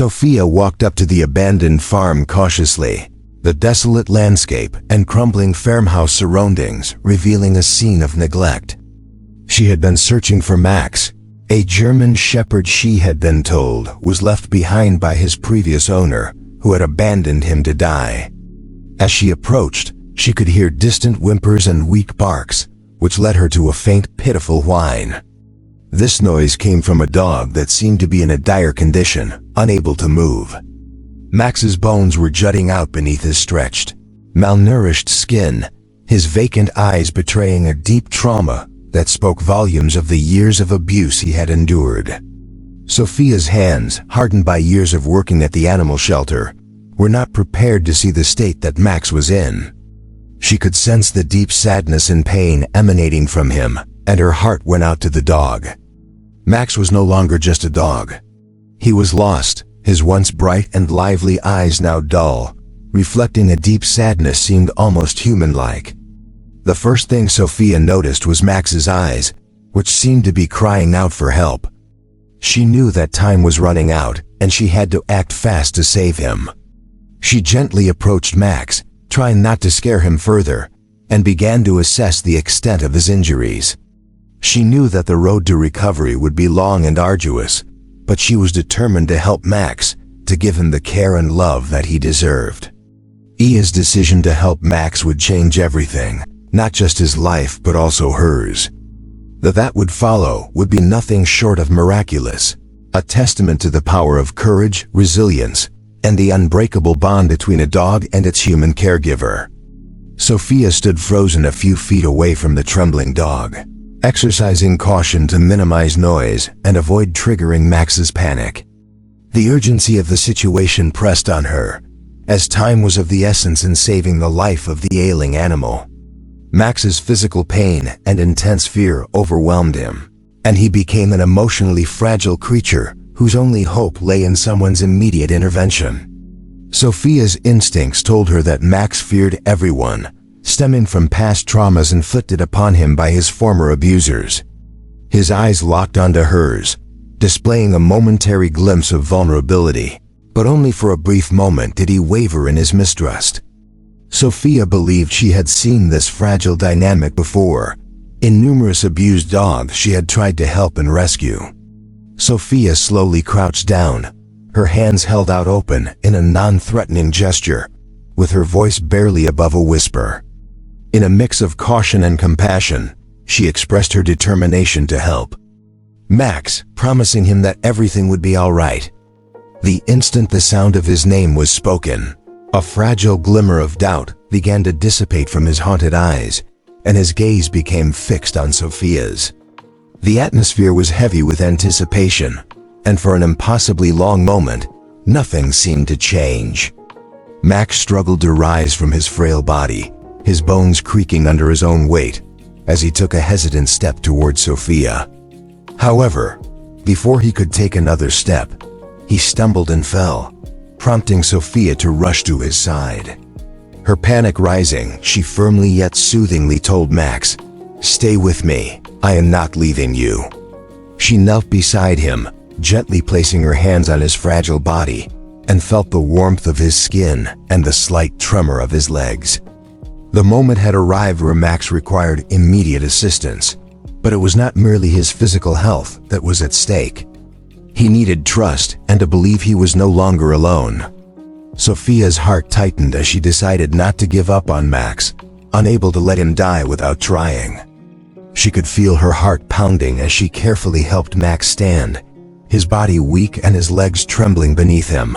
Sophia walked up to the abandoned farm cautiously, the desolate landscape and crumbling farmhouse surroundings revealing a scene of neglect. She had been searching for Max, a German shepherd she had been told was left behind by his previous owner, who had abandoned him to die. As she approached, she could hear distant whimpers and weak barks, which led her to a faint, pitiful whine. This noise came from a dog that seemed to be in a dire condition, unable to move. Max's bones were jutting out beneath his stretched, malnourished skin, his vacant eyes betraying a deep trauma that spoke volumes of the years of abuse he had endured. Sophia's hands, hardened by years of working at the animal shelter, were not prepared to see the state that Max was in. She could sense the deep sadness and pain emanating from him, and her heart went out to the dog. Max was no longer just a dog. He was lost, his once bright and lively eyes now dull, reflecting a deep sadness seemed almost human-like. The first thing Sophia noticed was Max's eyes, which seemed to be crying out for help. She knew that time was running out, and she had to act fast to save him. She gently approached Max, trying not to scare him further, and began to assess the extent of his injuries. She knew that the road to recovery would be long and arduous, but she was determined to help Max, to give him the care and love that he deserved. Ia's decision to help Max would change everything, not just his life but also hers. That would follow would be nothing short of miraculous, a testament to the power of courage, resilience, and the unbreakable bond between a dog and its human caregiver. Sophia stood frozen a few feet away from the trembling dog, exercising caution to minimize noise and avoid triggering Max's panic. The urgency of the situation pressed on her, as time was of the essence in saving the life of the ailing animal. Max's physical pain and intense fear overwhelmed him, and he became an emotionally fragile creature whose only hope lay in someone's immediate intervention. Sophia's instincts told her that Max feared everyone, stemming from past traumas inflicted upon him by his former abusers. His eyes locked onto hers, displaying a momentary glimpse of vulnerability, but only for a brief moment did he waver in his mistrust. Sophia believed she had seen this fragile dynamic before, in numerous abused dogs she had tried to help and rescue. Sophia slowly crouched down, her hands held out open in a non-threatening gesture, with her voice barely above a whisper. In a mix of caution and compassion, she expressed her determination to help Max, promising him that everything would be all right. The instant the sound of his name was spoken, a fragile glimmer of doubt began to dissipate from his haunted eyes, and his gaze became fixed on Sophia's. The atmosphere was heavy with anticipation, and for an impossibly long moment, nothing seemed to change. Max struggled to rise from his frail body, his bones creaking under his own weight, as he took a hesitant step toward Sophia. However, before he could take another step, he stumbled and fell, prompting Sophia to rush to his side. Her panic rising, she firmly yet soothingly told Max, "Stay with me, I am not leaving you." She knelt beside him, gently placing her hands on his fragile body, and felt the warmth of his skin and the slight tremor of his legs. The moment had arrived where Max required immediate assistance, but it was not merely his physical health that was at stake. He needed trust and to believe he was no longer alone. Sophia's heart tightened as she decided not to give up on Max, unable to let him die without trying. She could feel her heart pounding as she carefully helped Max stand, his body weak and his legs trembling beneath him.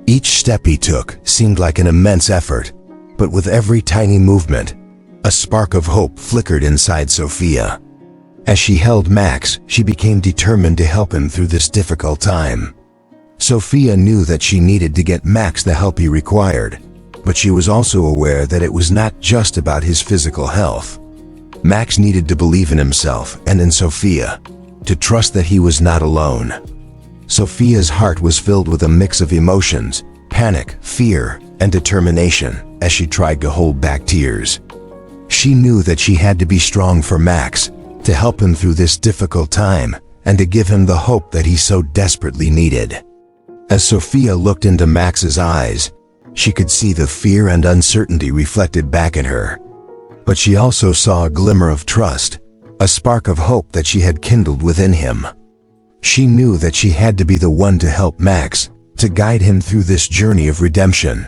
Each step he took seemed like an immense effort, but with every tiny movement, a spark of hope flickered inside Sophia. As she held Max, she became determined to help him through this difficult time. Sophia knew that she needed to get Max the help he required, but she was also aware that it was not just about his physical health. Max needed to believe in himself and in Sophia, to trust that he was not alone. Sophia's heart was filled with a mix of emotions, panic, fear, and determination as she tried to hold back tears. She knew that she had to be strong for Max, to help him through this difficult time, and to give him the hope that he so desperately needed. As Sophia looked into Max's eyes, she could see the fear and uncertainty reflected back at her. But she also saw a glimmer of trust, a spark of hope that she had kindled within him. She knew that she had to be the one to help Max, to guide him through this journey of redemption.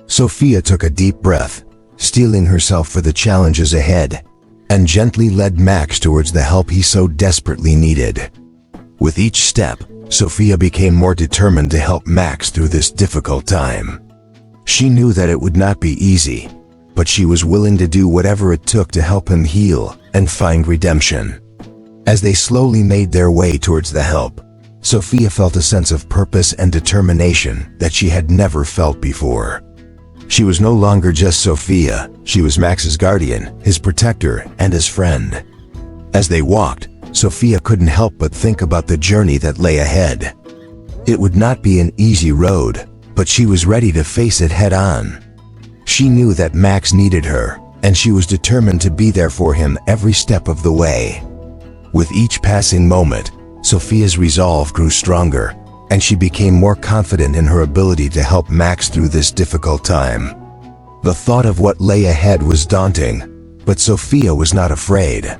Sophia took a deep breath, steeling herself for the challenges ahead, and gently led Max towards the help he so desperately needed. With each step, Sophia became more determined to help Max through this difficult time. She knew that it would not be easy, but she was willing to do whatever it took to help him heal and find redemption. As they slowly made their way towards the help, Sophia felt a sense of purpose and determination that she had never felt before. She was no longer just Sophia, she was Max's guardian, his protector, and his friend. As they walked, Sophia couldn't help but think about the journey that lay ahead. It would not be an easy road, but she was ready to face it head on. She knew that Max needed her, and she was determined to be there for him every step of the way. With each passing moment, Sophia's resolve grew stronger, and she became more confident in her ability to help Max through this difficult time. The thought of what lay ahead was daunting, but Sophia was not afraid.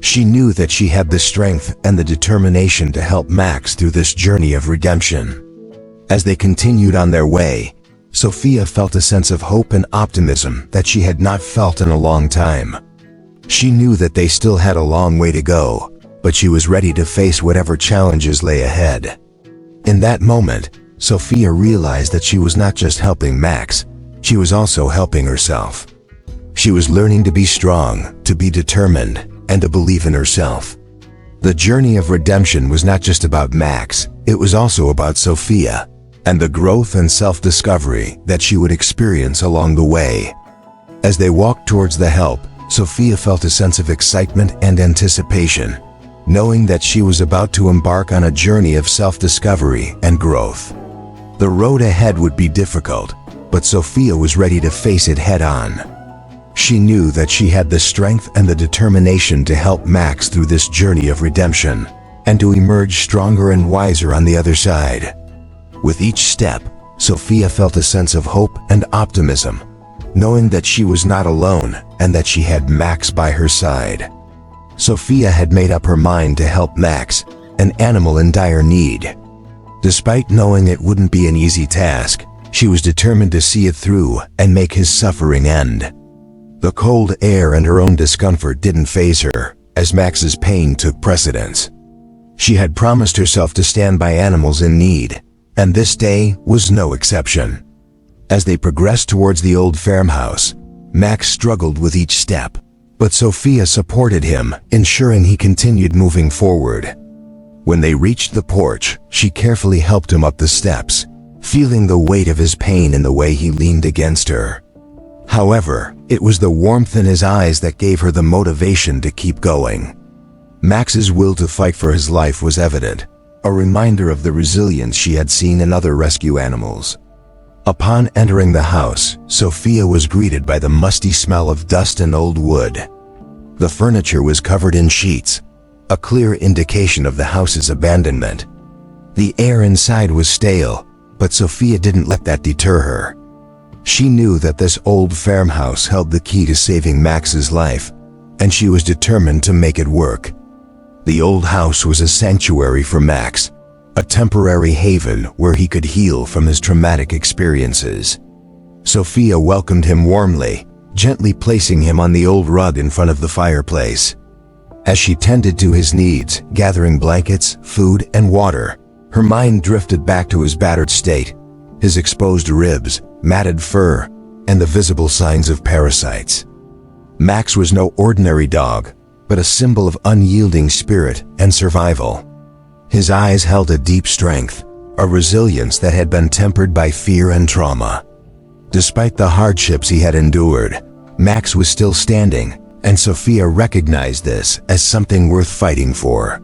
She knew that she had the strength and the determination to help Max through this journey of redemption. As they continued on their way, Sophia felt a sense of hope and optimism that she had not felt in a long time. She knew that they still had a long way to go, but she was ready to face whatever challenges lay ahead. In that moment, Sophia realized that she was not just helping Max, she was also helping herself. She was learning to be strong, to be determined, and to believe in herself. The journey of redemption was not just about Max, it was also about Sophia, and the growth and self-discovery that she would experience along the way. As they walked towards the help, Sophia felt a sense of excitement and anticipation, knowing that she was about to embark on a journey of self-discovery and growth. The road ahead would be difficult, but Sophia was ready to face it head-on. She knew that she had the strength and the determination to help Max through this journey of redemption, and to emerge stronger and wiser on the other side. With each step, Sophia felt a sense of hope and optimism, knowing that she was not alone and that she had Max by her side. Sophia had made up her mind to help Max, an animal in dire need. Despite knowing it wouldn't be an easy task, she was determined to see it through and make his suffering end. The cold air and her own discomfort didn't faze her, as Max's pain took precedence. She had promised herself to stand by animals in need, and this day was no exception. As they progressed towards the old farmhouse, Max struggled with each step, but Sophia supported him, ensuring he continued moving forward. When they reached the porch, she carefully helped him up the steps, feeling the weight of his pain in the way he leaned against her. However, it was the warmth in his eyes that gave her the motivation to keep going. Max's will to fight for his life was evident, a reminder of the resilience she had seen in other rescue animals. Upon entering the house, Sophia was greeted by the musty smell of dust and old wood. The furniture was covered in sheets, a clear indication of the house's abandonment. The air inside was stale, but Sophia didn't let that deter her. She knew that this old farmhouse held the key to saving Max's life, and she was determined to make it work. The old house was a sanctuary for Max, a temporary haven where he could heal from his traumatic experiences. Sophia welcomed him warmly, gently placing him on the old rug in front of the fireplace. As she tended to his needs, gathering blankets, food, and water, her mind drifted back to his battered state, his exposed ribs, matted fur, and the visible signs of parasites. Max was no ordinary dog, but a symbol of unyielding spirit and survival. His eyes held a deep strength, a resilience that had been tempered by fear and trauma. Despite the hardships he had endured, Max was still standing, and Sophia recognized this as something worth fighting for.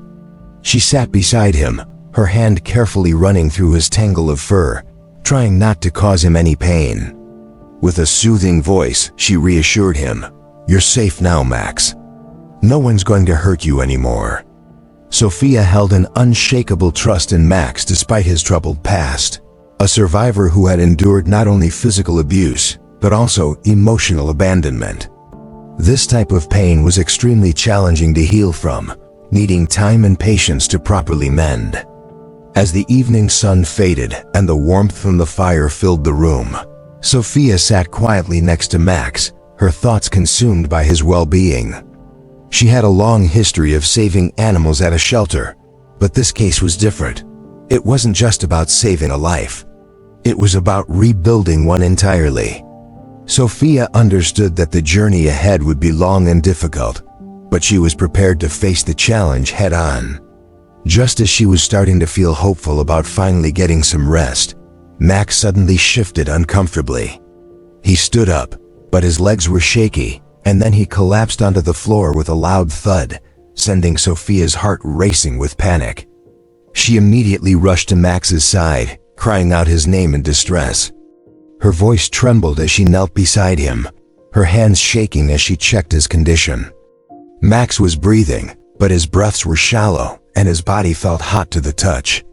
She sat beside him, her hand carefully running through his tangle of fur, trying not to cause him any pain. With a soothing voice, she reassured him, "You're safe now, Max. No one's going to hurt you anymore." Sophia held an unshakable trust in Max despite his troubled past, a survivor who had endured not only physical abuse, but also emotional abandonment. This type of pain was extremely challenging to heal from, needing time and patience to properly mend. As the evening sun faded and the warmth from the fire filled the room, Sophia sat quietly next to Max, her thoughts consumed by his well-being. She had a long history of saving animals at a shelter, but this case was different. It wasn't just about saving a life. It was about rebuilding one entirely. Sophia understood that the journey ahead would be long and difficult, but she was prepared to face the challenge head-on. Just as she was starting to feel hopeful about finally getting some rest, Max suddenly shifted uncomfortably. He stood up, but his legs were shaky, and then he collapsed onto the floor with a loud thud, sending Sophia's heart racing with panic. She immediately rushed to Max's side, crying out his name in distress. Her voice trembled as she knelt beside him, her hands shaking as she checked his condition. Max was breathing, but his breaths were shallow, and his body felt hot to the touch.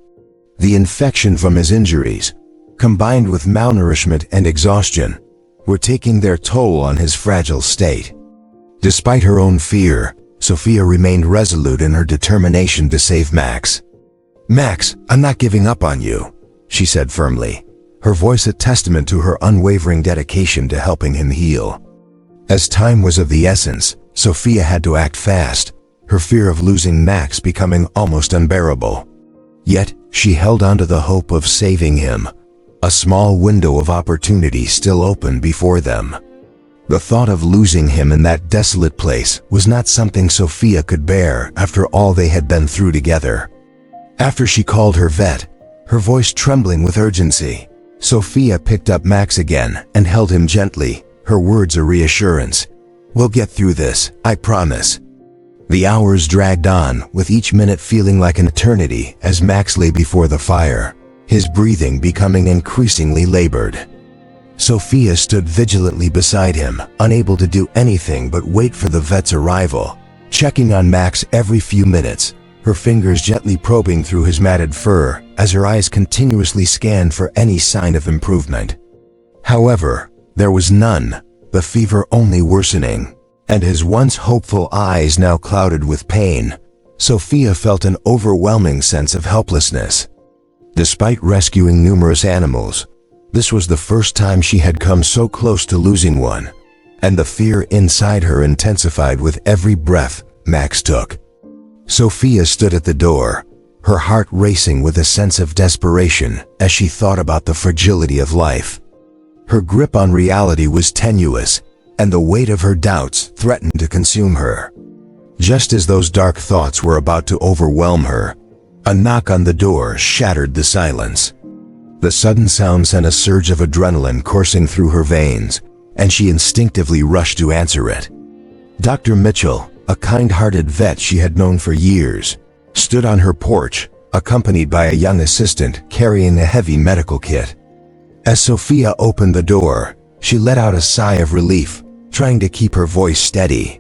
The infection from his injuries, combined with malnourishment and exhaustion, were taking their toll on his fragile state. Despite her own fear, Sophia remained resolute in her determination to save Max. "Max, I'm not giving up on you," she said firmly, her voice a testament to her unwavering dedication to helping him heal. As time was of the essence, Sophia had to act fast, her fear of losing Max becoming almost unbearable. Yet, she held on to the hope of saving him. A small window of opportunity still open before them. The thought of losing him in that desolate place was not something Sophia could bear after all they had been through together. After she called her vet, her voice trembling with urgency, Sophia picked up Max again and held him gently, her words a reassurance. "We'll get through this, I promise." The hours dragged on, with each minute feeling like an eternity as Max lay before the fire, his breathing becoming increasingly labored. Sophia stood vigilantly beside him, unable to do anything but wait for the vet's arrival, checking on Max every few minutes, her fingers gently probing through his matted fur as her eyes continuously scanned for any sign of improvement. However, there was none, the fever only worsening, and his once hopeful eyes now clouded with pain. Sophia felt an overwhelming sense of helplessness. Despite rescuing numerous animals, this was the first time she had come so close to losing one, and the fear inside her intensified with every breath Max took. Sophia stood at the door, her heart racing with a sense of desperation as she thought about the fragility of life. Her grip on reality was tenuous, and the weight of her doubts threatened to consume her. Just as those dark thoughts were about to overwhelm her, a knock on the door shattered the silence. The sudden sound sent a surge of adrenaline coursing through her veins, and she instinctively rushed to answer it. Dr. Mitchell, a kind-hearted vet she had known for years, stood on her porch, accompanied by a young assistant carrying a heavy medical kit. As Sophia opened the door, she let out a sigh of relief, trying to keep her voice steady.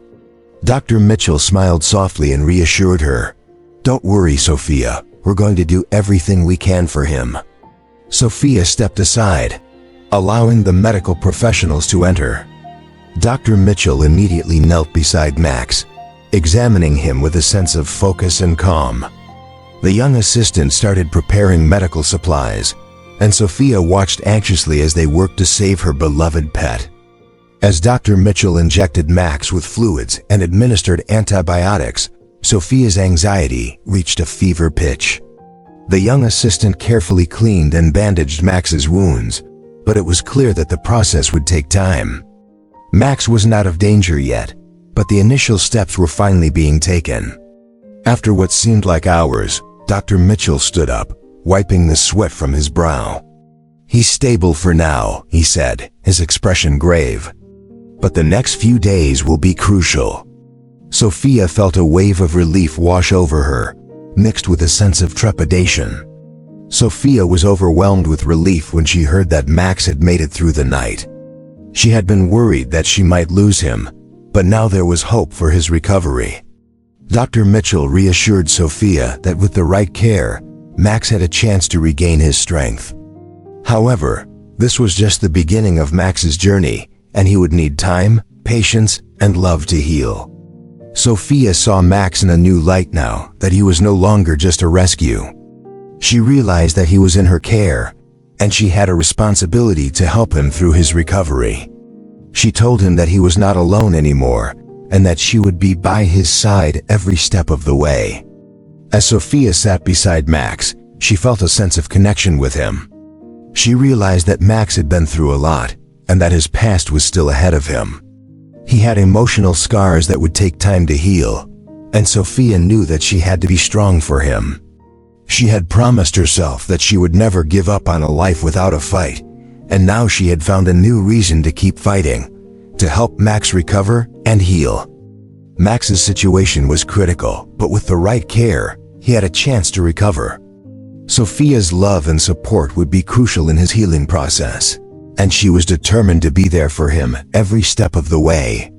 Dr. Mitchell smiled softly and reassured her. "Don't worry, Sophia, we're going to do everything we can for him." Sophia stepped aside, allowing the medical professionals to enter. Dr. Mitchell immediately knelt beside Max, examining him with a sense of focus and calm. The young assistant started preparing medical supplies, and Sophia watched anxiously as they worked to save her beloved pet. As Dr. Mitchell injected Max with fluids and administered antibiotics, Sophia's anxiety reached a fever pitch. The young assistant carefully cleaned and bandaged Max's wounds, but it was clear that the process would take time. Max wasn't out of danger yet, but the initial steps were finally being taken. After what seemed like hours, Dr. Mitchell stood up, wiping the sweat from his brow. "He's stable for now," he said, his expression grave. "But the next few days will be crucial." Sophia felt a wave of relief wash over her, mixed with a sense of trepidation. Sophia was overwhelmed with relief when she heard that Max had made it through the night. She had been worried that she might lose him, but now there was hope for his recovery. Dr. Mitchell reassured Sophia that with the right care, Max had a chance to regain his strength. However, this was just the beginning of Max's journey, and he would need time, patience, and love to heal. Sophia saw Max in a new light now that he was no longer just a rescue. She realized that he was in her care, and she had a responsibility to help him through his recovery. She told him that he was not alone anymore, and that she would be by his side every step of the way. As Sophia sat beside Max, she felt a sense of connection with him. She realized that Max had been through a lot, and that his past was still ahead of him. He had emotional scars that would take time to heal, and Sophia knew that she had to be strong for him. She had promised herself that she would never give up on a life without a fight, and now she had found a new reason to keep fighting, to help Max recover and heal. Max's situation was critical, but with the right care, he had a chance to recover. Sophia's love and support would be crucial in his healing process, and she was determined to be there for him every step of the way.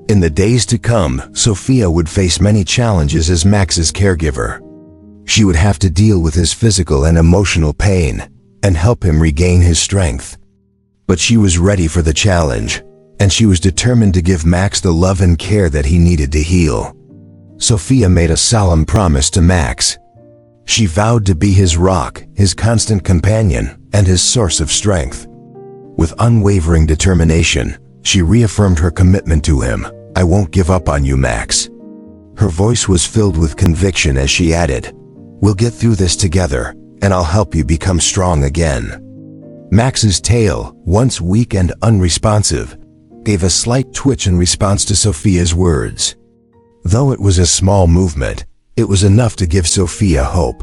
In the days to come, Sophia would face many challenges as Max's caregiver. She would have to deal with his physical and emotional pain and help him regain his strength. But she was ready for the challenge, and she was determined to give Max the love and care that he needed to heal. Sophia made a solemn promise to Max. She vowed to be his rock, his constant companion, and his source of strength. With unwavering determination, she reaffirmed her commitment to him. "I won't give up on you, Max." Her voice was filled with conviction as she added, "We'll get through this together, and I'll help you become strong again." Max's tail, once weak and unresponsive, gave a slight twitch in response to Sophia's words. Though it was a small movement, it was enough to give Sophia hope.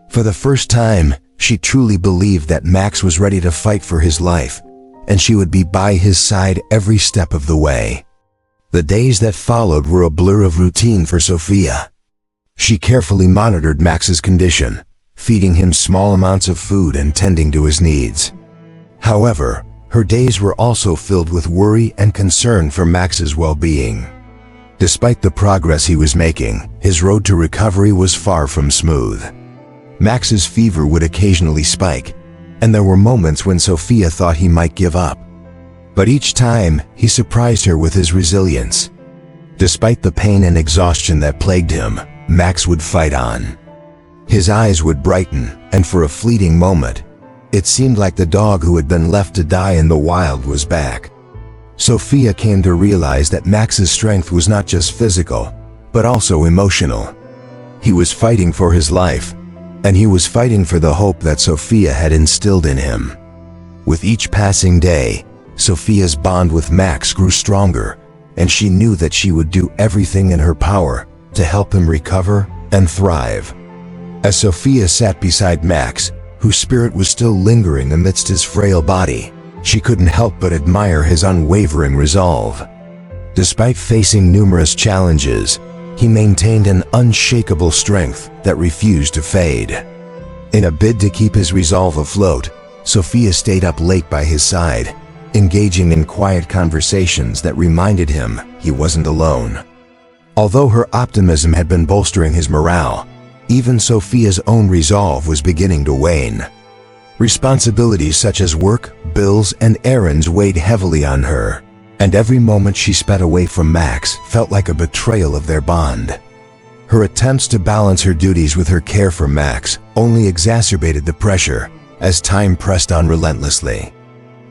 For the first time, she truly believed that Max was ready to fight for his life, and she would be by his side every step of the way. The days that followed were a blur of routine for Sophia. She carefully monitored Max's condition, feeding him small amounts of food and tending to his needs. However, her days were also filled with worry and concern for Max's well-being. Despite the progress he was making, his road to recovery was far from smooth. Max's fever would occasionally spike, and there were moments when Sophia thought he might give up. But each time, he surprised her with his resilience. Despite the pain and exhaustion that plagued him, Max would fight on. His eyes would brighten, and for a fleeting moment, it seemed like the dog who had been left to die in the wild was back. Sophia came to realize that Max's strength was not just physical, but also emotional. He was fighting for his life, and he was fighting for the hope that Sophia had instilled in him. With each passing day, Sophia's bond with Max grew stronger, and she knew that she would do everything in her power to help him recover and thrive. As Sophia sat beside Max, whose spirit was still lingering amidst his frail body, she couldn't help but admire his unwavering resolve. Despite facing numerous challenges, he maintained an unshakable strength that refused to fade. In a bid to keep his resolve afloat, Sophia stayed up late by his side, engaging in quiet conversations that reminded him he wasn't alone. Although her optimism had been bolstering his morale, even Sophia's own resolve was beginning to wane. Responsibilities such as work, bills, and errands weighed heavily on her, and every moment she spent away from Max felt like a betrayal of their bond. Her attempts to balance her duties with her care for Max only exacerbated the pressure as time pressed on relentlessly.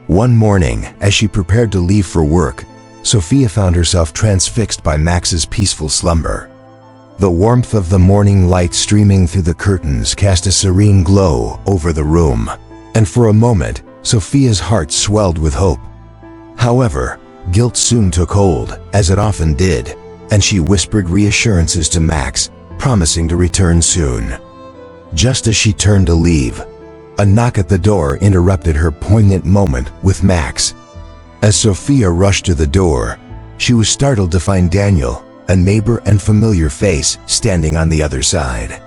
One morning, as she prepared to leave for work, Sophia found herself transfixed by Max's peaceful slumber. The warmth of the morning light streaming through the curtains cast a serene glow over the room, and for a moment, Sophia's heart swelled with hope. However, guilt soon took hold, as it often did, and she whispered reassurances to Max, promising to return soon. Just as she turned to leave, a knock at the door interrupted her poignant moment with Max. As Sophia rushed to the door, she was startled to find Daniel, a neighbor and familiar face, standing on the other side.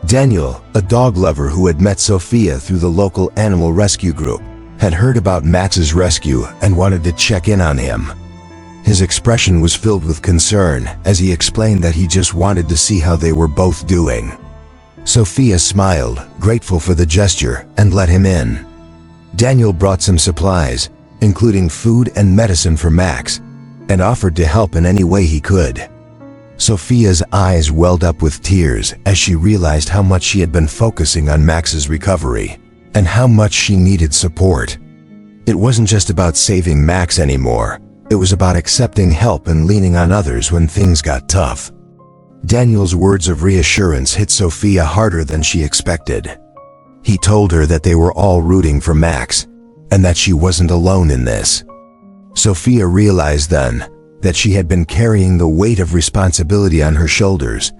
Daniel, a dog lover who had met Sophia through the local animal rescue group, had heard about Max's rescue and wanted to check in on him. His expression was filled with concern as he explained that he just wanted to see how they were both doing. Sophia smiled, grateful for the gesture, and let him in. Daniel brought some supplies, including food and medicine for Max, and offered to help in any way he could. Sophia's eyes welled up with tears as she realized how much she had been focusing on Max's recovery, and how much she needed support. It wasn't just about saving Max anymore, it was about accepting help and leaning on others when things got tough. Daniel's words of reassurance hit Sophia harder than she expected. He told her that they were all rooting for Max, and that she wasn't alone in this. Sophia realized then that she had been carrying the weight of responsibility on her shoulders,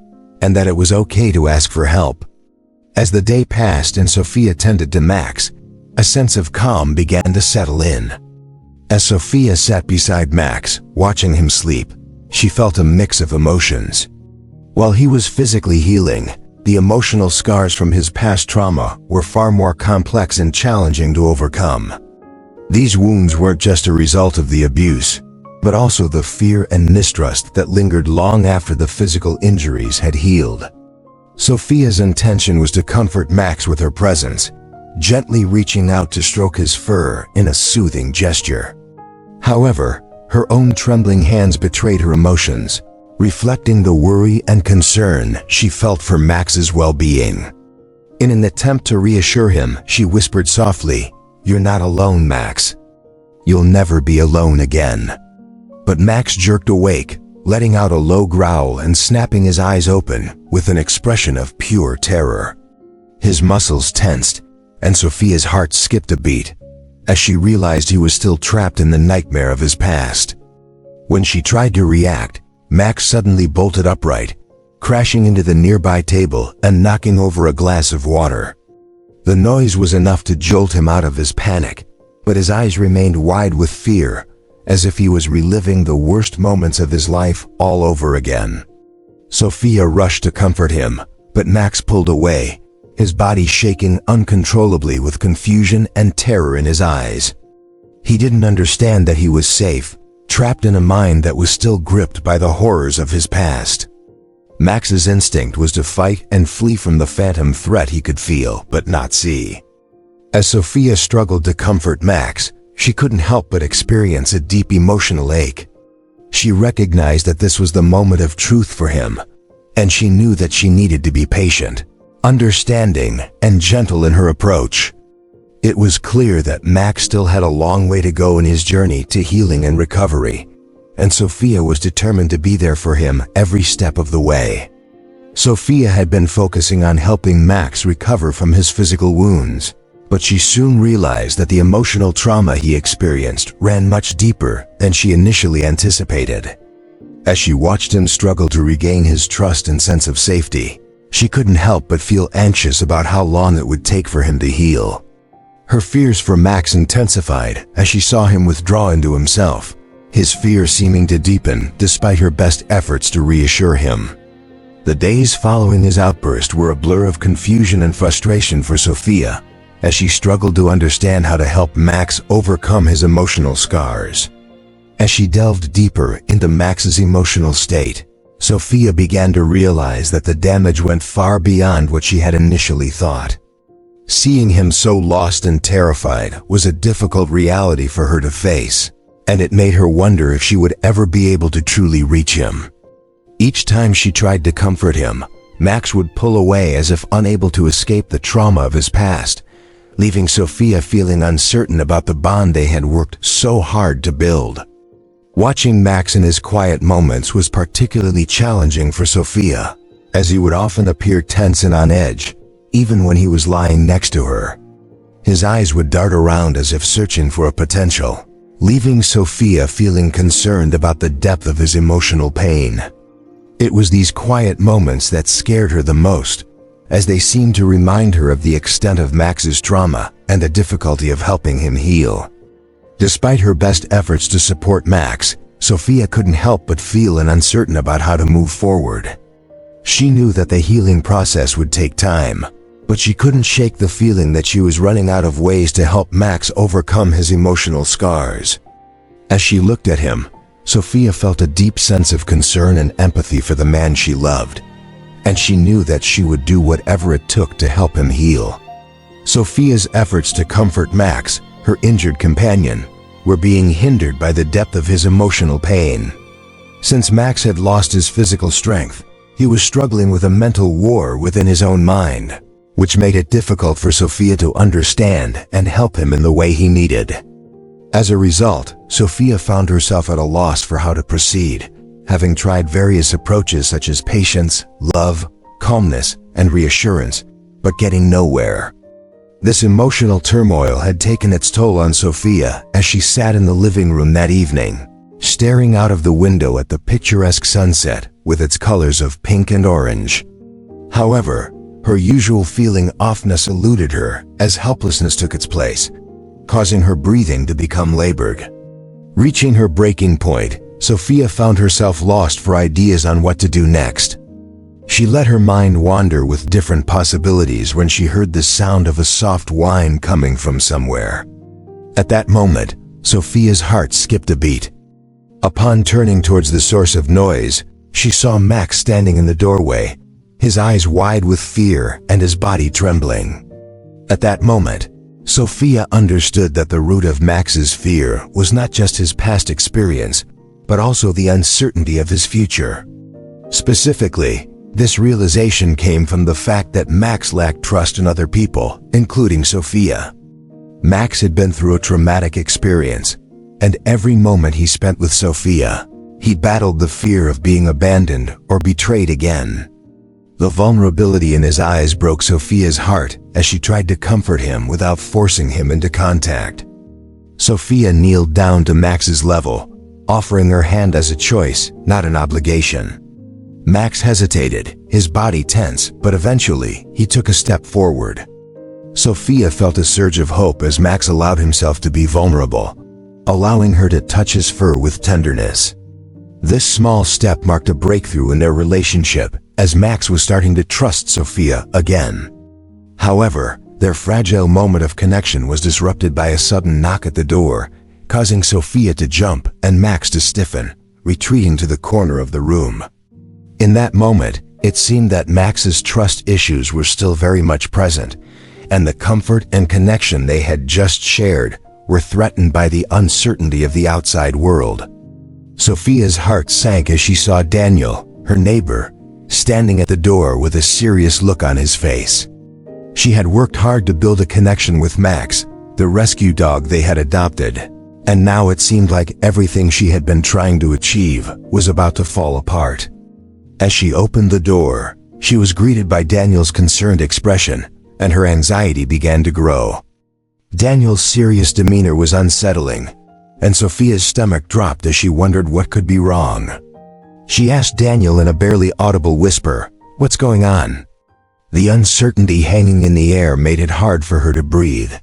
and that it was okay to ask for help. As the day passed and Sophia tended to Max, a sense of calm began to settle in. As Sophia sat beside Max, watching him sleep, she felt a mix of emotions. While he was physically healing, the emotional scars from his past trauma were far more complex and challenging to overcome. These wounds weren't just a result of the abuse, but also the fear and mistrust that lingered long after the physical injuries had healed. Sophia's intention was to comfort Max with her presence, gently reaching out to stroke his fur in a soothing gesture. However, her own trembling hands betrayed her emotions, reflecting the worry and concern she felt for Max's well-being. In an attempt to reassure him, she whispered softly, "You're not alone, Max. You'll never be alone again." But Max jerked awake, letting out a low growl and snapping his eyes open with an expression of pure terror. His muscles tensed, and Sophia's heart skipped a beat as she realized he was still trapped in the nightmare of his past. When she tried to react, Max suddenly bolted upright, crashing into the nearby table and knocking over a glass of water. The noise was enough to jolt him out of his panic, but his eyes remained wide with fear, as if he was reliving the worst moments of his life all over again. Sophia rushed to comfort him, but Max pulled away, his body shaking uncontrollably with confusion and terror in his eyes. He didn't understand that he was safe, trapped in a mind that was still gripped by the horrors of his past. Max's instinct was to fight and flee from the phantom threat he could feel but not see. As Sophia struggled to comfort Max, she couldn't help but experience a deep emotional ache. She recognized that this was the moment of truth for him, and she knew that she needed to be patient, understanding, and gentle in her approach. It was clear that Max still had a long way to go in his journey to healing and recovery, and Sophia was determined to be there for him every step of the way. Sophia had been focusing on helping Max recover from his physical wounds, but she soon realized that the emotional trauma he experienced ran much deeper than she initially anticipated. As she watched him struggle to regain his trust and sense of safety, she couldn't help but feel anxious about how long it would take for him to heal. Her fears for Max intensified as she saw him withdraw into himself, his fear seeming to deepen despite her best efforts to reassure him. The days following his outburst were a blur of confusion and frustration for Sophia, as she struggled to understand how to help Max overcome his emotional scars. As she delved deeper into Max's emotional state, Sophia began to realize that the damage went far beyond what she had initially thought. Seeing him so lost and terrified was a difficult reality for her to face, and it made her wonder if she would ever be able to truly reach him. Each time she tried to comfort him, Max would pull away as if unable to escape the trauma of his past, leaving Sophia feeling uncertain about the bond they had worked so hard to build. Watching Max in his quiet moments was particularly challenging for Sophia, as he would often appear tense and on edge, even when he was lying next to her. His eyes would dart around as if searching for a potential, leaving Sophia feeling concerned about the depth of his emotional pain. It was these quiet moments that scared her the most, as they seemed to remind her of the extent of Max's trauma and the difficulty of helping him heal. Despite her best efforts to support Max, Sophia couldn't help but feel uncertain about how to move forward. She knew that the healing process would take time, but she couldn't shake the feeling that she was running out of ways to help Max overcome his emotional scars. As she looked at him, Sophia felt a deep sense of concern and empathy for the man she loved, and she knew that she would do whatever it took to help him heal. Sophia's efforts to comfort Max, her injured companion, were being hindered by the depth of his emotional pain. Since Max had lost his physical strength, he was struggling with a mental war within his own mind, which made it difficult for Sophia to understand and help him in the way he needed. As a result, Sophia found herself at a loss for how to proceed, having tried various approaches such as patience, love, calmness, and reassurance, but getting nowhere. This emotional turmoil had taken its toll on Sophia as she sat in the living room that evening, staring out of the window at the picturesque sunset with its colors of pink and orange. However, her usual feeling offness eluded her as helplessness took its place, causing her breathing to become labored. Reaching her breaking point, Sophia found herself lost for ideas on what to do next. She let her mind wander with different possibilities when she heard the sound of a soft whine coming from somewhere. At that moment, Sophia's heart skipped a beat. Upon turning towards the source of noise, she saw Max standing in the doorway, his eyes wide with fear and his body trembling. At that moment, Sophia understood that the root of Max's fear was not just his past experience, but also the uncertainty of his future. Specifically, this realization came from the fact that Max lacked trust in other people, including Sophia. Max had been through a traumatic experience, and every moment he spent with Sophia, he battled the fear of being abandoned or betrayed again. The vulnerability in his eyes broke Sophia's heart as she tried to comfort him without forcing him into contact. Sophia kneeled down to Max's level, offering her hand as a choice, not an obligation. Max hesitated, his body tense, but eventually he took a step forward. Sophia felt a surge of hope as Max allowed himself to be vulnerable, allowing her to touch his fur with tenderness. This small step marked a breakthrough in their relationship as Max was starting to trust Sophia again. However, their fragile moment of connection was disrupted by a sudden knock at the door, causing Sophia to jump and Max to stiffen, retreating to the corner of the room. In that moment, it seemed that Max's trust issues were still very much present, and the comfort and connection they had just shared were threatened by the uncertainty of the outside world. Sophia's heart sank as she saw Daniel, her neighbor, standing at the door with a serious look on his face. She had worked hard to build a connection with Max, the rescue dog they had adopted, and now it seemed like everything she had been trying to achieve was about to fall apart. As she opened the door, she was greeted by Daniel's concerned expression, and her anxiety began to grow. Daniel's serious demeanor was unsettling, and Sophia's stomach dropped as she wondered what could be wrong. She asked Daniel in a barely audible whisper, "What's going on?" The uncertainty hanging in the air made it hard for her to breathe,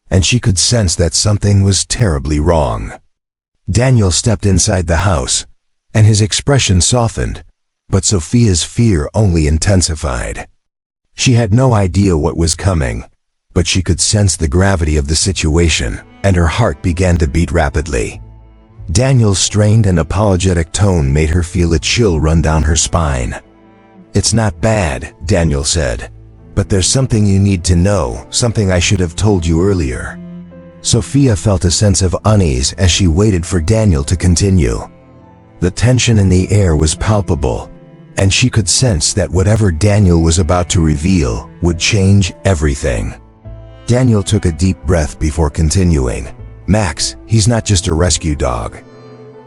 and she could sense that something was terribly wrong. Daniel stepped inside the house, and his expression softened, but Sophia's fear only intensified. She had no idea what was coming, but she could sense the gravity of the situation, and her heart began to beat rapidly. Daniel's strained and apologetic tone made her feel a chill run down her spine. "It's not bad," Daniel said, "but there's something you need to know, something I should have told you earlier." Sophia felt a sense of unease as she waited for Daniel to continue. The tension in the air was palpable, and she could sense that whatever Daniel was about to reveal would change everything. Daniel took a deep breath before continuing. "Max, he's not just a rescue dog.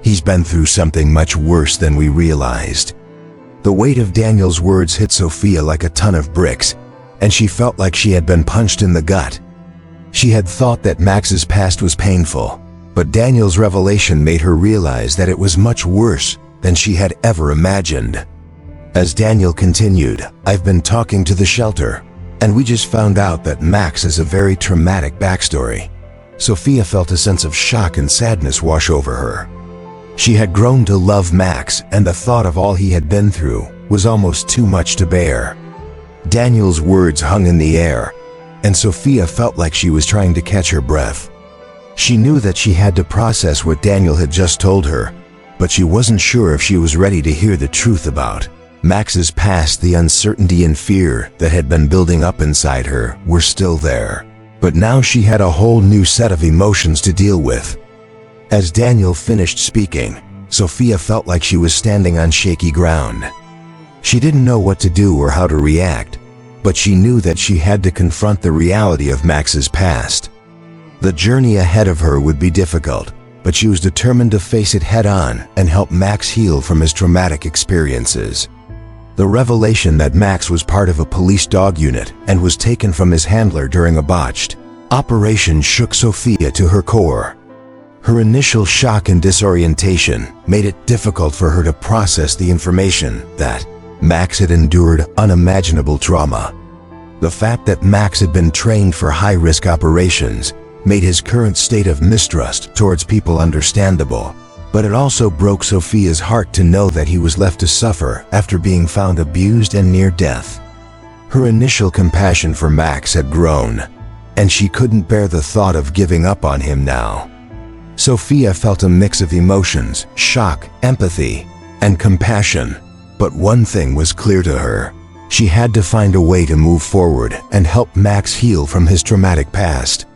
He's been through something much worse than we realized." The weight of Daniel's words hit Sophia like a ton of bricks, and she felt like she had been punched in the gut. She had thought that Max's past was painful, but Daniel's revelation made her realize that it was much worse than she had ever imagined. As Daniel continued, "I've been talking to the shelter, and we just found out that Max has a very traumatic backstory." Sophia felt a sense of shock and sadness wash over her. She had grown to love Max, and the thought of all he had been through was almost too much to bear. Daniel's words hung in the air, and Sophia felt like she was trying to catch her breath. She knew that she had to process what Daniel had just told her, but she wasn't sure if she was ready to hear the truth about Max's past. The uncertainty and fear that had been building up inside her were still there, but now she had a whole new set of emotions to deal with. As Daniel finished speaking, Sophia felt like she was standing on shaky ground. She didn't know what to do or how to react, but she knew that she had to confront the reality of Max's past. The journey ahead of her would be difficult, but she was determined to face it head-on and help Max heal from his traumatic experiences. The revelation that Max was part of a police dog unit and was taken from his handler during a botched operation shook Sophia to her core. Her initial shock and disorientation made it difficult for her to process the information that Max had endured unimaginable trauma. The fact that Max had been trained for high-risk operations made his current state of mistrust towards people understandable, but it also broke Sophia's heart to know that he was left to suffer after being found abused and near death. Her initial compassion for Max had grown, and she couldn't bear the thought of giving up on him now. Sophia felt a mix of emotions: shock, empathy, and compassion. But one thing was clear to her: she had to find a way to move forward and help Max heal from his traumatic past.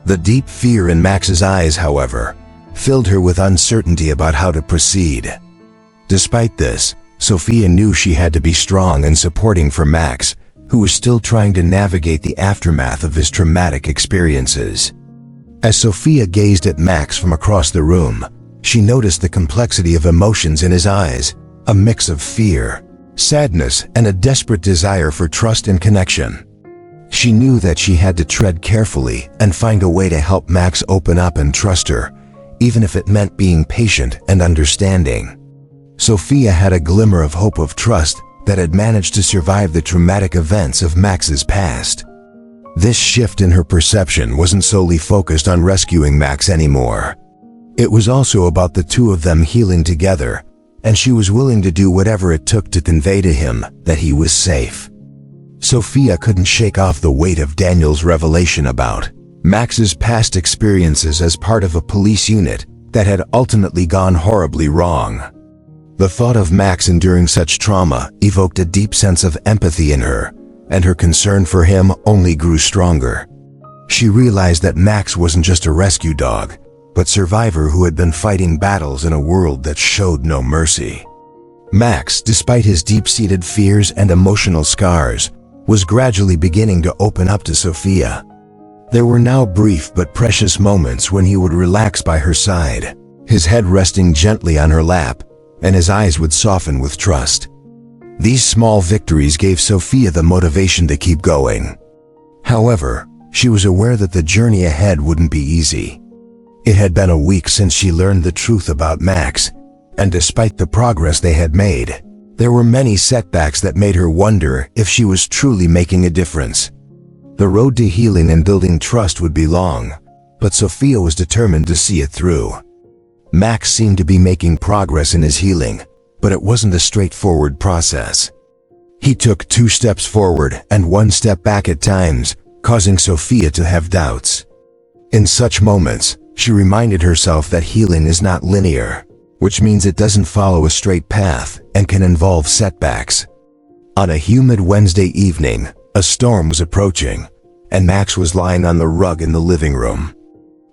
The deep fear in Max's eyes, however, filled her with uncertainty about how to proceed. Despite this, Sophia knew she had to be strong and supporting for Max, who was still trying to navigate the aftermath of his traumatic experiences. As Sophia gazed at Max from across the room, she noticed the complexity of emotions in his eyes, a mix of fear, sadness, and a desperate desire for trust and connection. She knew that she had to tread carefully and find a way to help Max open up and trust her, even if it meant being patient and understanding. Sophia had a glimmer of hope of trust that had managed to survive the traumatic events of Max's past. This shift in her perception wasn't solely focused on rescuing Max anymore. It was also about the two of them healing together, and she was willing to do whatever it took to convey to him that he was safe. Sophia couldn't shake off the weight of Daniel's revelation about Max's past experiences as part of a police unit that had ultimately gone horribly wrong. The thought of Max enduring such trauma evoked a deep sense of empathy in her, and her concern for him only grew stronger. She realized that Max wasn't just a rescue dog, but survivor who had been fighting battles in a world that showed no mercy. Max, despite his deep-seated fears and emotional scars, was gradually beginning to open up to Sophia. There were now brief but precious moments when he would relax by her side, his head resting gently on her lap, and his eyes would soften with trust. These small victories gave Sophia the motivation to keep going. However, she was aware that the journey ahead wouldn't be easy. It had been a week since she learned the truth about Max, and despite the progress they had made, there were many setbacks that made her wonder if she was truly making a difference. The road to healing and building trust would be long, but Sophia was determined to see it through. Max seemed to be making progress in his healing, but it wasn't a straightforward process. He took 2 steps forward and 1 step back at times, causing Sophia to have doubts. In such moments, she reminded herself that healing is not linear, which means it doesn't follow a straight path and can involve setbacks. On a humid Wednesday evening, a storm was approaching, and Max was lying on the rug in the living room.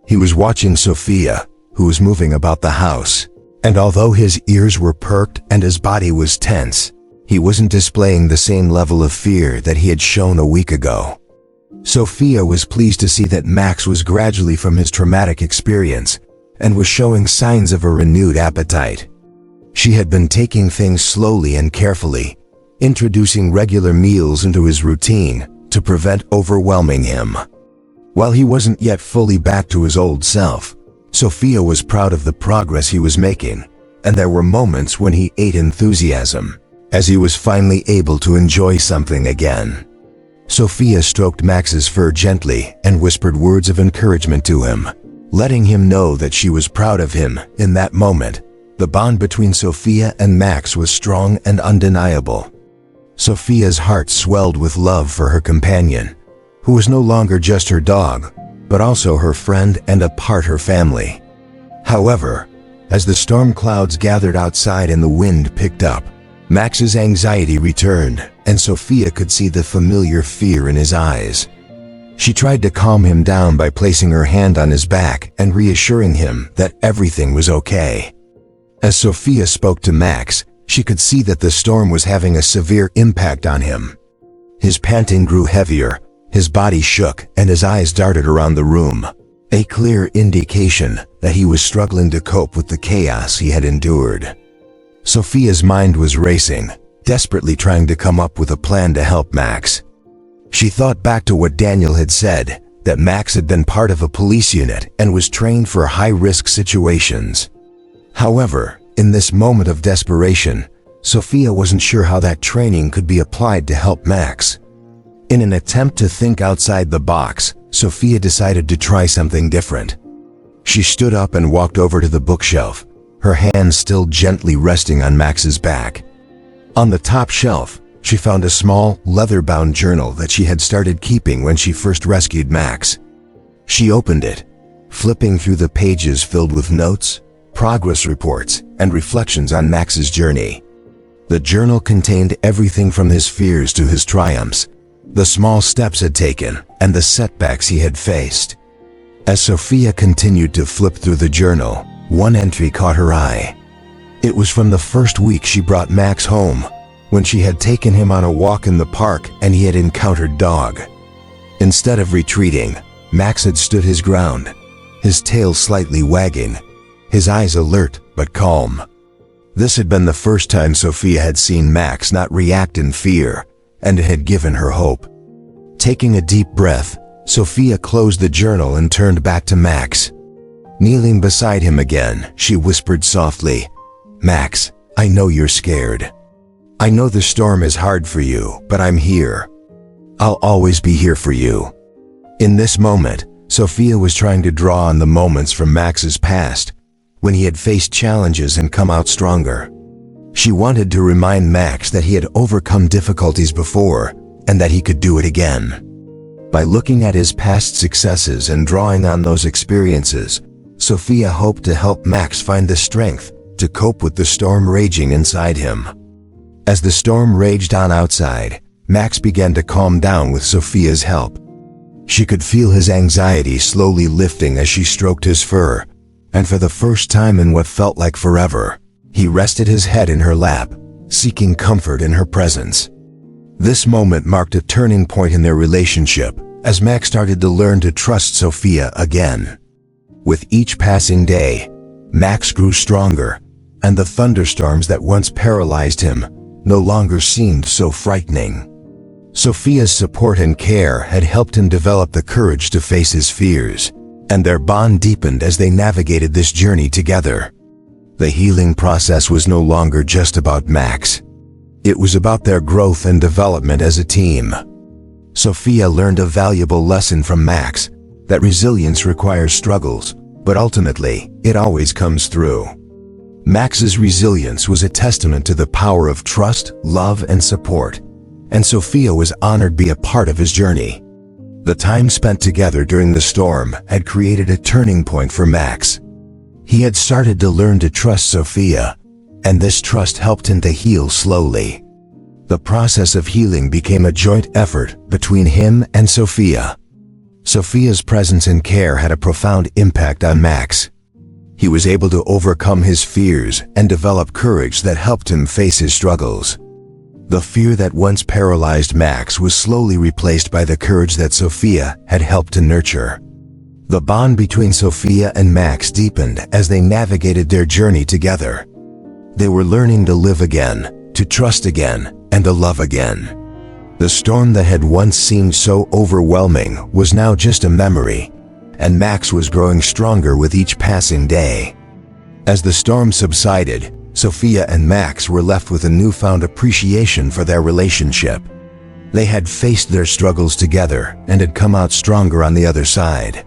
He was watching Sophia, who was moving about the house, and although his ears were perked and his body was tense, he wasn't displaying the same level of fear that he had shown a week ago. Sophia was pleased to see that Max was gradually from his traumatic experience and was showing signs of a renewed appetite. She had been taking things slowly and carefully, introducing regular meals into his routine to prevent overwhelming him. While he wasn't yet fully back to his old self, Sophia was proud of the progress he was making, and there were moments when he ate enthusiasm, as he was finally able to enjoy something again. Sophia stroked Max's fur gently and whispered words of encouragement to him, letting him know that she was proud of him. In that moment, the bond between Sophia and Max was strong and undeniable. Sophia's heart swelled with love for her companion, who was no longer just her dog, but also her friend and a part of her family. However, As the storm clouds gathered outside and the wind picked up, Max's anxiety returned, and Sophia could see the familiar fear in his eyes. She tried to calm him down by placing her hand on his back and reassuring him that everything was okay. As Sophia spoke to Max, she could see that the storm was having a severe impact on him. His panting grew heavier, his body shook, and his eyes darted around the room, a clear indication that he was struggling to cope with the chaos he had endured. Sophia's mind was racing, desperately trying to come up with a plan to help Max. She thought back to what Daniel had said, that Max had been part of a police unit and was trained for high-risk situations. However, in this moment of desperation, Sophia wasn't sure how that training could be applied to help Max. In an attempt to think outside the box, Sophia decided to try something different. She stood up and walked over to the bookshelf, her hands still gently resting on Max's back. On the top shelf, she found a small, leather-bound journal that she had started keeping when she first rescued Max. She opened it, flipping through the pages filled with notes, progress reports, and reflections on Max's journey. The journal contained everything from his fears to his triumphs, the small steps he'd taken, and the setbacks he had faced. As Sophia continued to flip through the journal, one entry caught her eye. It was from the first week she brought Max home, when she had taken him on a walk in the park and he had encountered Dog. Instead of retreating, Max had stood his ground, his tail slightly wagging, his eyes alert but calm. This had been the first time Sophia had seen Max not react in fear, and it had given her hope. Taking a deep breath, Sophia closed the journal and turned back to Max. Kneeling beside him again, she whispered softly, "Max, I know you're scared. I know the storm is hard for you, but I'm here. I'll always be here for you." In this moment, Sophia was trying to draw on the moments from Max's past, when he had faced challenges and come out stronger. She wanted to remind Max that he had overcome difficulties before, and that he could do it again. By looking at his past successes and drawing on those experiences, Sophia hoped to help Max find the strength to cope with the storm raging inside him. As the storm raged on outside, Max began to calm down with Sophia's help. She could feel his anxiety slowly lifting as she stroked his fur, and for the first time in what felt like forever, he rested his head in her lap, seeking comfort in her presence. This moment marked a turning point in their relationship, as Max started to learn to trust Sophia again. With each passing day, Max grew stronger, and the thunderstorms that once paralyzed him no longer seemed so frightening. Sophia's support and care had helped him develop the courage to face his fears, and their bond deepened as they navigated this journey together. The healing process was no longer just about Max. It was about their growth and development as a team. Sophia learned a valuable lesson from Max, that resilience requires struggles, but ultimately, it always comes through. Max's resilience was a testament to the power of trust, love, and support, and Sophia was honored to be a part of his journey. The time spent together during the storm had created a turning point for Max. He had started to learn to trust Sophia, and this trust helped him to heal slowly. The process of healing became a joint effort between him and Sophia. Sophia's presence and care had a profound impact on Max. He was able to overcome his fears and develop courage that helped him face his struggles. The fear that once paralyzed Max was slowly replaced by the courage that Sophia had helped to nurture. The bond between Sophia and Max deepened as they navigated their journey together. They were learning to live again, to trust again, and to love again. The storm that had once seemed so overwhelming was now just a memory, and Max was growing stronger with each passing day. As the storm subsided, Sophia and Max were left with a newfound appreciation for their relationship. They had faced their struggles together and had come out stronger on the other side.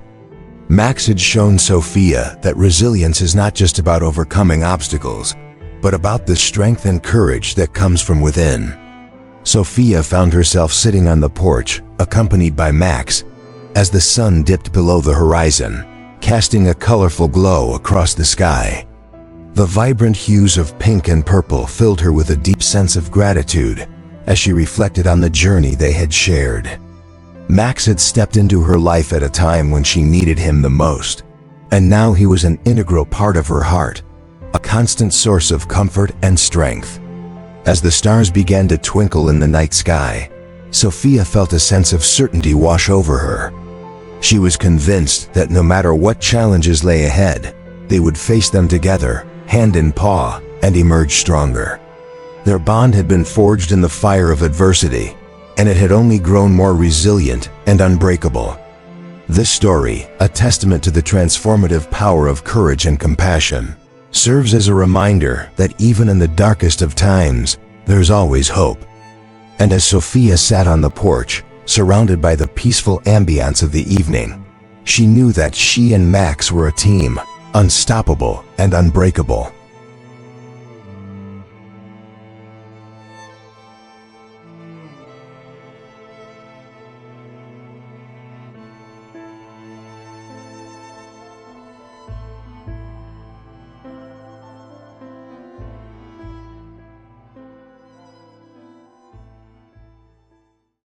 Max had shown Sophia that resilience is not just about overcoming obstacles, but about the strength and courage that comes from within. Sophia found herself sitting on the porch, accompanied by Max, as the sun dipped below the horizon, casting a colorful glow across the sky. The vibrant hues of pink and purple filled her with a deep sense of gratitude as she reflected on the journey they had shared. Max had stepped into her life at a time when she needed him the most, and now he was an integral part of her heart, a constant source of comfort and strength. As the stars began to twinkle in the night sky, Sophia felt a sense of certainty wash over her. She was convinced that no matter what challenges lay ahead, they would face them together, hand in paw, and emerge stronger. Their bond had been forged in the fire of adversity, and it had only grown more resilient and unbreakable. This story, a testament to the transformative power of courage and compassion, serves as a reminder that even in the darkest of times, there's always hope. And as Sophia sat on the porch, surrounded by the peaceful ambience of the evening, she knew that she and Max were a team, unstoppable and unbreakable.